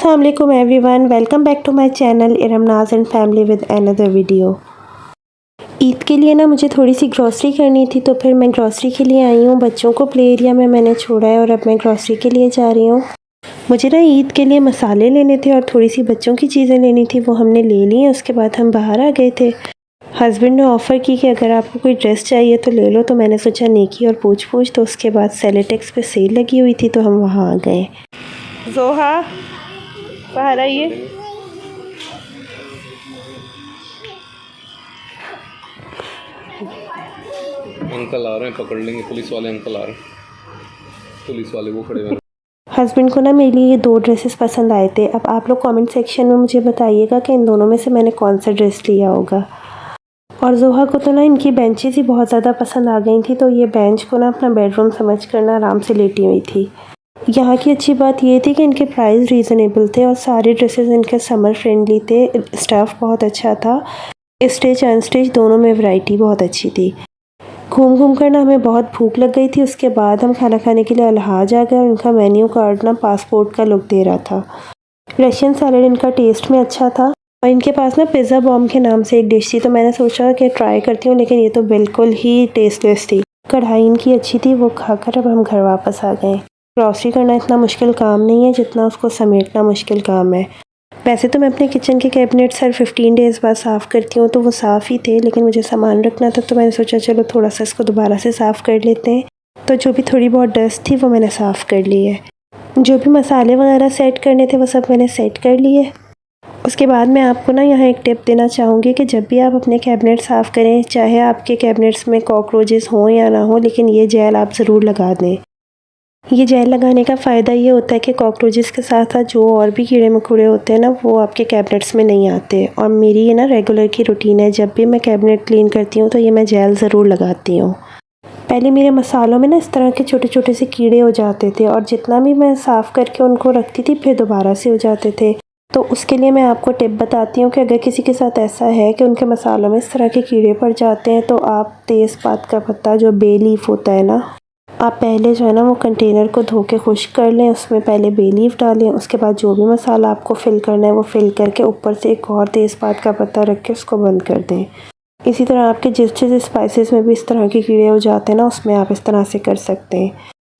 अस्सलाम वालेकुम everyone, welcome back to my channel Iram Naaz and family with another video. Eid के लिए ना मुझे थोड़ी सी ग्रॉसरी करनी थी, तो फिर मैं ग्रॉसरी के लिए आई हूँ। बच्चों को प्ले एरिया में मैंने छोड़ा है और अब मैं ग्रॉसरी के लिए जा रही हूँ। मुझे ना ईद के लिए मसाले लेने थे और थोड़ी सी बच्चों की चीज़ें लेनी थी, वो हमने ले ली हैं। उसके बाद हम बाहर आ गए थे। हस्बैंड ने ऑफ़र की कि अगर आपको कोई ड्रेस चाहिए तो ले लो, तो मैंने सोचा नेकी और पूछ तो उसके बाद सेलेटेक्स पे सेल लगी हुई थी तो हम वहाँ आ गए। जोहा बाहर आइए। अंकल आ रहे हैं, पकड़ लेंगे। पुलिस वाले अंकल आ रहे हैं, पुलिस वाले वो खड़े हुए। हस्बैंड को ना मेरे लिए ये 2 ड्रेसेस पसंद आए थे। अब आप लोग कमेंट सेक्शन में मुझे बताइएगा कि इन दोनों में से मैंने कौन सा ड्रेस लिया होगा। और जोहा को तो ना इनकी बेंचेस ही बहुत ज़्यादा पसंद आ गई थी, तो ये बेंच को ना अपना बेडरूम समझ कर ना आराम से लेटी हुई थी। यहाँ की अच्छी बात ये थी कि इनके प्राइस रीज़नेबल थे और सारे ड्रेसेस इनके समर फ्रेंडली थे। स्टफ़ बहुत अच्छा था, स्टिच अनस्टिच दोनों में वैरायटी बहुत अच्छी थी। घूम कर ना हमें बहुत भूख लग गई थी। उसके बाद हम खाना खाने के लिए अलहाज आ गए और इनका मेन्यू कार्ड ना पासपोर्ट का लुक दे रहा था। रशियन सैलड इनका टेस्ट में अच्छा था और इनके पास ना पिज़्ज़ा बॉम्ब के नाम से एक डिश थी, तो मैंने सोचा कि ट्राई करती हूँ, लेकिन ये तो बिल्कुल ही टेस्टलेस थी। कढ़ाई इनकी अच्छी थी, वो खाकर अब हम घर वापस आ गए। ग्रॉसरी करना इतना मुश्किल काम नहीं है जितना उसको समेटना मुश्किल काम है। वैसे तो मैं अपने किचन के कैबिनेट्स हर 15 डेज़ बाद साफ़ करती हूँ, तो वो साफ़ ही थे, लेकिन मुझे सामान रखना था तो मैंने सोचा चलो थोड़ा सा इसको दोबारा से साफ़ कर लेते हैं। तो जो भी थोड़ी बहुत डस्ट थी वो मैंने साफ़ कर ली है। जो भी मसाले वगैरह सेट करने थे वो सब मैंने सेट कर लिए। उसके बाद मैं आपको ना यहाँ एक टिप देना चाहूँगी कि जब भी आप अपने कैबिनेट साफ़ करें, चाहे आपके कैबिनेट्स में कॉकरोचेस हों या ना हो, लेकिन ये जेल आप ज़रूर लगा दें। ये जेल लगाने का फ़ायदा ये होता है कि कॉकरोचेस के साथ साथ जो और भी कीड़े मकोड़े होते हैं ना, वो आपके कैबिनेट्स में नहीं आते। और मेरी ये ना रेगुलर की रूटीन है, जब भी मैं कैबिनेट क्लीन करती हूँ तो ये मैं जेल ज़रूर लगाती हूँ। पहले मेरे मसालों में ना इस तरह के छोटे छोटे से कीड़े हो जाते थे और जितना भी मैं साफ़ करके उनको रखती थी फिर दोबारा से हो जाते थे। तो उसके लिए मैं आपको टिप बताती हूँ कि अगर किसी के साथ ऐसा है कि उनके मसालों में इस तरह के कीड़े पड़ जाते हैं, तो आप तेज़पात का पत्ता, जो बे लीफ होता है ना, आप पहले जो है ना वो कंटेनर को धो के खुश्क कर लें, उसमें पहले बे लीफ डालें। उसके बाद जो भी मसाला आपको फ़िल करना है वो फ़िल करके ऊपर से एक और तेज़पात का पत्ता रख के उसको बंद कर दें। इसी तरह आपके जिस स्पाइसेस में भी इस तरह के कीड़े हो जाते हैं ना, उसमें आप इस तरह से कर सकते हैं।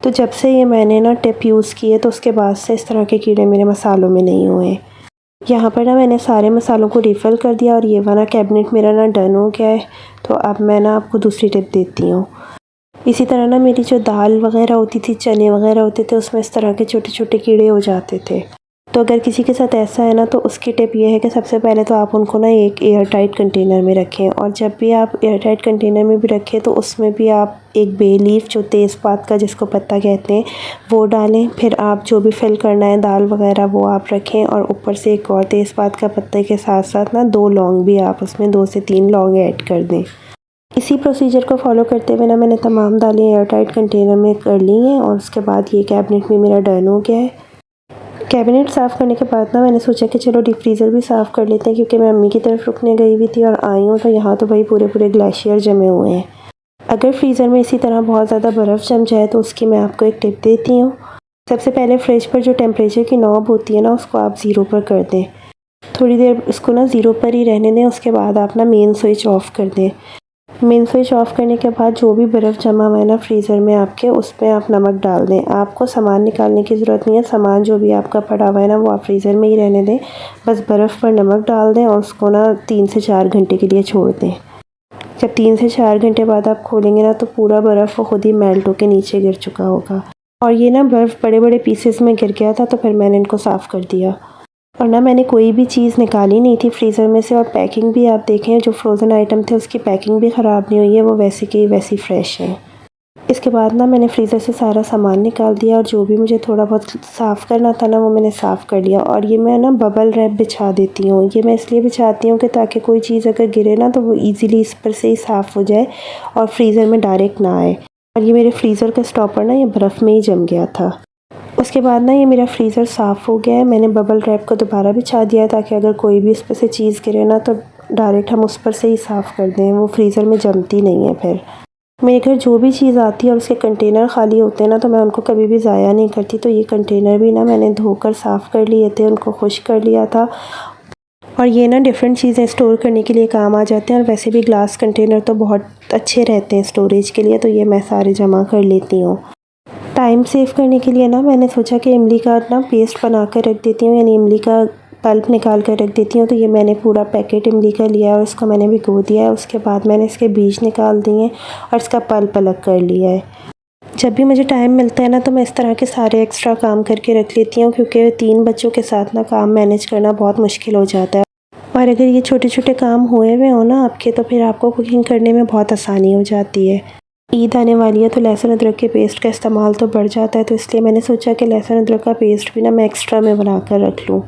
तो जब से ये मैंने ना टिप यूज़ की है तो उसके बाद से इस तरह के कीड़े मेरे मसालों में नहीं हुए। यहाँ पर ना मैंने सारे मसालों को रिफ़िल कर दिया और ये वाला कैबिनेट मेरा ना डन हो गया है। तो अब मैं ना आपको दूसरी टिप देती हूँ। इसी तरह ना मेरी जो दाल वगैरह होती थी, चने वगैरह होते थे, उसमें इस तरह के छोटे छोटे कीड़े हो जाते थे। तो अगर किसी के साथ ऐसा है ना, तो उसकी टिप ये है कि सबसे पहले तो आप उनको ना एक एयर टाइट कंटेनर में रखें, और जब भी आप एयर टाइट कंटेनर में भी रखें तो उसमें भी आप एक बे लीफ, जो तेज़पात का जिसको पत्ता कहते हैं, वो डालें। फिर आप जो भी फिल करना है दाल वगैरह वो आप रखें, और ऊपर से एक और तेज़पात का पत्ते के साथ साथ ना 2 लौंग भी आप उसमें 2 से 3 लौंग ऐड कर दें। इसी प्रोसीजर को फॉलो करते हुए ना मैंने तमाम दालें एयर टाइट कंटेनर में कर ली हैं और उसके बाद ये कैबिनेट भी मेरा डन हो गया है। कैबिनेट साफ़ करने के बाद ना मैंने सोचा कि चलो डीप फ्रीज़र भी साफ़ कर लेते हैं, क्योंकि मैं अम्मी की तरफ रुकने गई हुई थी और आई हूँ तो यहाँ तो भाई पूरे ग्लेशियर जमे हुए हैं। अगर फ्रीज़र में इसी तरह बहुत ज़्यादा बर्फ़ जम जाए तो उसकी मैं आपको एक टिप देती हूँ। सबसे पहले फ्रिज पर जो टेम्परेचर की नॉब होती है ना, उसको आप 0 पर कर दें। थोड़ी देर इसको ना 0 पर ही रहने दें। उसके बाद आप ना मेन स्विच ऑफ़ कर दें। मेन स्विच ऑफ़ करने के बाद जो भी बर्फ़ जमा हुआ है ना फ्रीज़र में आपके, उसमें आप नमक डाल दें। आपको सामान निकालने की ज़रूरत नहीं है, सामान जो भी आपका पड़ा हुआ है ना वो आप फ्रीज़र में ही रहने दें। बस बर्फ़ पर नमक डाल दें और उसको ना 3 से 4 घंटे के लिए छोड़ दें। जब 3 से 4 घंटे बाद आप खोलेंगे ना, तो पूरा बर्फ़ खुद ही मेल्ट होकर नीचे गिर चुका होगा। और ये ना बर्फ़ बड़े पीसेस में गिर गया था, तो फिर मैंने इनको साफ़ कर दिया। और ना मैंने कोई भी चीज़ निकाली नहीं थी फ्रीज़र में से, और पैकिंग भी आप देखें, जो फ्रोज़न आइटम थे उसकी पैकिंग भी ख़राब नहीं हुई है, वो वैसी की वैसी फ़्रेश है। इसके बाद ना मैंने फ्रीज़र से सारा सामान निकाल दिया और जो भी मुझे थोड़ा बहुत साफ़ करना था ना वो मैंने साफ़ कर लिया। और ये मैं ना बबल रैप बिछा देती हूँ। ये मैं इसलिए बिछाती हूँ कि ताकि कोई चीज़ अगर गिरे ना तो वो ईज़िली इस पर से ही साफ़ हो जाए और फ्रीज़र में डायरेक्ट ना आए। और ये मेरे फ्रीज़र का स्टॉपर ना ये बर्फ़ में ही जम गया था। उसके बाद ना ये मेरा फ्रीज़र साफ़ हो गया है। मैंने बबल रैप को दोबारा बिछा दिया है ताकि अगर कोई भी उस पर से चीज़ गिरे ना तो डायरेक्ट हम उस पर से ही साफ़ कर दें, वो फ्रीज़र में जमती नहीं है फिर। मेरे घर जो भी चीज़ आती है और उसके कंटेनर खाली होते हैं ना, तो मैं उनको कभी भी ज़ाया नहीं करती। तो ये कंटेनर भी ना मैंने धोकर साफ़ कर लिए थे, उनको खुश कर लिया था। और ये ना डिफरेंट चीज़ें स्टोर करने के लिए काम आ जाते हैं, और वैसे भी ग्लास कंटेनर तो बहुत अच्छे रहते हैं स्टोरेज के लिए, तो ये मैं सारे जमा कर लेती हूँ। टाइम सेव करने के लिए ना मैंने सोचा कि इमली का ना पेस्ट बना कर रख देती हूँ, यानी इमली का पल्प निकाल कर रख देती हूँ। तो ये मैंने पूरा पैकेट इमली का लिया है और इसको मैंने भिगो दिया है। उसके बाद मैंने इसके बीज निकाल दिए और इसका पल्प अलग कर लिया है। जब भी मुझे टाइम मिलता है ना, तो मैं इस तरह के सारे एक्स्ट्रा काम करके रख लेती हूँ, क्योंकि 3 बच्चों के साथ ना काम मैनेज करना बहुत मुश्किल हो जाता है। और अगर ये छोटे छोटे काम हुए हुए हो ना आपके, तो फिर आपको कुकिंग करने में बहुत आसानी हो जाती है। ईद आने वाली है, तो लहसुन अदरक के पेस्ट का इस्तेमाल तो बढ़ जाता है, तो इसलिए मैंने सोचा कि लहसुन अदरक का पेस्ट भी ना मैं एक्स्ट्रा में बना कर रख लूँ।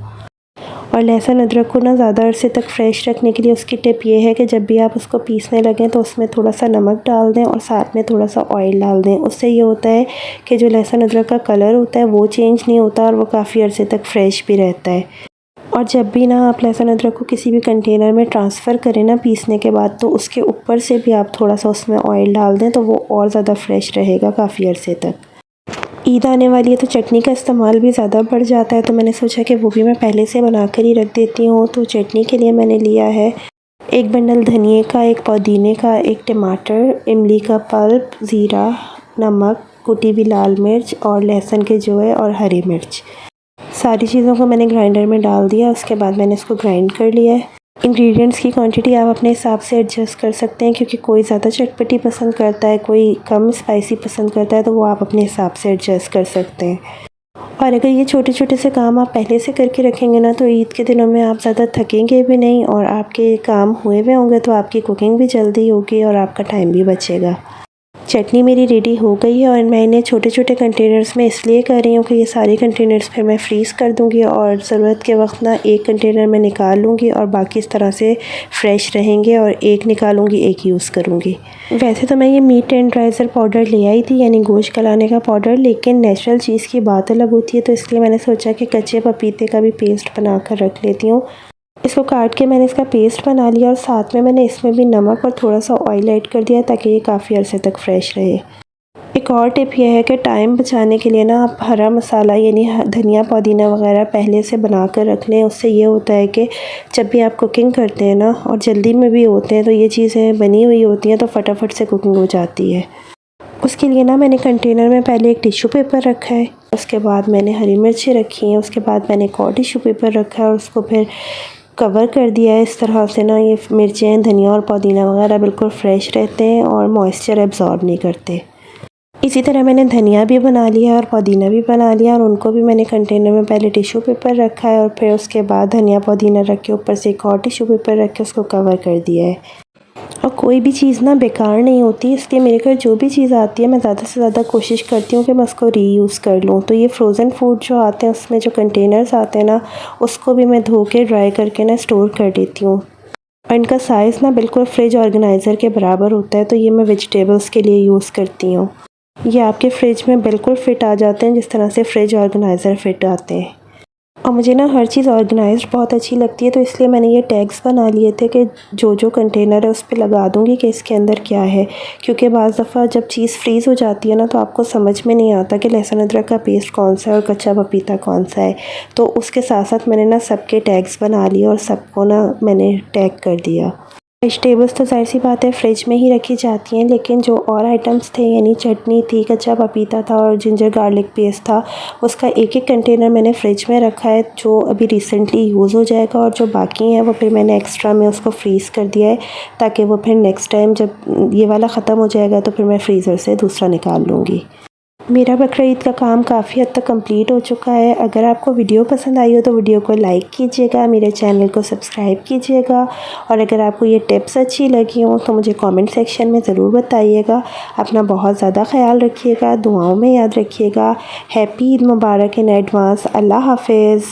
और लहसुन अदरक को ना ज़्यादा अरसे तक फ्रेश रखने के लिए उसकी टिप ये है कि जब भी आप उसको पीसने लगें तो उसमें थोड़ा सा नमक डाल दें और साथ में थोड़ा सा ऑयल डाल दें। उससे ये होता है कि जो लहसुन अदरक का कलर होता है वो चेंज नहीं होता और वो काफ़ी अरसे तक फ्रेश भी रहता है। और जब भी ना आप लहसुन अदरक को किसी भी कंटेनर में ट्रांसफ़र करें ना पीसने के बाद, तो उसके ऊपर से भी आप थोड़ा सा उसमें ऑयल डाल दें, तो वो और ज़्यादा फ्रेश रहेगा काफ़ी अरसे तक। ईद आने वाली है, तो चटनी का इस्तेमाल भी ज़्यादा बढ़ जाता है, तो मैंने सोचा कि वो भी मैं पहले से बना कर ही रख देती हूँ। तो चटनी के लिए मैंने लिया है 1 बंडल धनिए का, 1 पुदीने का, 1 टमाटर, इमली का पल्प, ज़ीरा, नमक, कुटी हुई लाल मिर्च और लहसुन के जौं और हरी मिर्च। सारी चीज़ों को मैंने ग्राइंडर में डाल दिया। उसके बाद मैंने इसको ग्राइंड कर लिया है। इंग्रेडिएंट्स की क्वांटिटी आप अपने हिसाब से एडजस्ट कर सकते हैं, क्योंकि कोई ज़्यादा चटपटी पसंद करता है, कोई कम स्पाइसी पसंद करता है, तो वो आप अपने हिसाब से एडजस्ट कर सकते हैं। और अगर ये छोटे छोटे से काम आप पहले से करके रखेंगे ना, तो ईद के दिनों में आप ज़्यादा थकेंगे भी नहीं और आपके काम हुए हुए होंगे, तो आपकी कुकिंग भी जल्दी होगी और आपका टाइम भी बचेगा। चटनी मेरी रेडी हो गई है और मैं इन्हें छोटे छोटे कंटेनर्स में इसलिए कर रही हूँ कि ये सारे कंटेनर्स फिर मैं फ्रीज़ कर दूँगी और ज़रूरत के वक्त ना एक कंटेनर में निकाल लूँगी और बाकी इस तरह से फ़्रेश रहेंगे, और एक निकालूँगी एक यूज़ करूँगी। वैसे तो मैं ये मीट टेंडराइज़र पाउडर ले आई थी, यानी गोश्त गलाने का पाउडर, लेकिन नेचुरल चीज़ की बात अलग होती है, तो इसलिए मैंने सोचा कि कच्चे पपीते का भी पेस्ट बना कर रख लेती हूँ। इसको काट के मैंने इसका पेस्ट बना लिया और साथ में मैंने इसमें भी नमक और थोड़ा सा ऑयल ऐड कर दिया, ताकि ये काफ़ी अरसे तक फ्रेश रहे। एक और टिप यह है कि टाइम बचाने के लिए ना आप हरा मसाला यानी धनिया पुदीना वगैरह पहले से बना कर रख लें। उससे ये होता है कि जब भी आप कुकिंग करते हैं ना और जल्दी में भी होते हैं, तो ये चीज़ें बनी हुई होती हैं, तो फटाफट से कुकिंग हो जाती है। उसके लिए ना मैंने कंटेनर में पहले एक टिश्यू पेपर रखा है, उसके बाद मैंने हरी मिर्ची रखी हैं, उसके बाद मैंने एक और टिश्यू पेपर रखा है और उसको फिर कवर कर दिया है। इस तरह से ना ये मिर्चें, धनिया और पुदीना वगैरह बिल्कुल फ्रेश रहते हैं और मॉइस्चर एब्जॉर्ब नहीं करते। इसी तरह मैंने धनिया भी बना लिया और पुदीना भी बना लिया, और उनको भी मैंने कंटेनर में पहले टिश्यू पेपर रखा है और फिर उसके बाद धनिया पुदीना रख के ऊपर से एक और टिश्यू पेपर रख के उसको कवर कर दिया है। और कोई भी चीज़ ना बेकार नहीं होती, इसलिए मेरे घर जो भी चीज़ आती है मैं ज़्यादा से ज़्यादा कोशिश करती हूँ कि मैं उसको रीयूज़ कर लूँ। तो ये फ्रोज़न फूड जो आते हैं उसमें जो कंटेनर्स आते हैं ना, उसको भी मैं धो के ड्राई करके ना स्टोर कर देती हूँ। और इनका साइज़ ना बिल्कुल फ्रिज ऑर्गेनाइज़र के बराबर होता है, तो ये मैं वेजिटेबल्स के लिए यूज़ करती हूँ। ये आपके फ्रिज में बिल्कुल फ़िट आ जाते हैं, जिस तरह से फ्रिज ऑर्गेनाइज़र फ़िट आते हैं। और मुझे ना हर चीज़ ऑर्गेनाइज्ड बहुत अच्छी लगती है, तो इसलिए मैंने ये टैग्स बना लिए थे कि जो जो कंटेनर है उस पे लगा दूँगी कि इसके अंदर क्या है, क्योंकि बाज़ दफ़ा जब चीज़ फ्रीज़ हो जाती है ना, तो आपको समझ में नहीं आता कि लहसुन अदरक का पेस्ट कौन सा है और कच्चा पपीता कौन सा है। तो उसके साथ साथ मैंने ना सबके टैग्स बना लिए और सबको ना मैंने टैग कर दिया। वेजिटेबल्स तो ज़ाहिर सी बात है फ्रिज में ही रखी जाती हैं, लेकिन जो और आइटम्स थे, यानी चटनी थी, कच्चा पपीता था और जिंजर गार्लिक पेस्ट था, उसका एक एक कंटेनर मैंने फ्रिज में रखा है, जो अभी रिसेंटली यूज़ हो जाएगा, और जो बाकी हैं वो फिर मैंने एक्स्ट्रा में उसको फ्रीज़ कर दिया है, ताकि वो फिर नेक्स्ट टाइम जब ये वाला ख़त्म हो जाएगा तो फिर मैं फ्रीज़र से दूसरा निकाल लूँगी। मेरा बकरा ईद का काम काफ़ी हद तक कंप्लीट हो चुका है। अगर आपको वीडियो पसंद आई हो तो वीडियो को लाइक कीजिएगा, मेरे चैनल को सब्सक्राइब कीजिएगा, और अगर आपको ये टिप्स अच्छी लगी हो तो मुझे कमेंट सेक्शन में ज़रूर बताइएगा। अपना बहुत ज़्यादा ख्याल रखिएगा, दुआओं में याद रखिएगा। हैप्पी ईद मुबारक इन एडवांस। अल्लाह हाफ़िज़।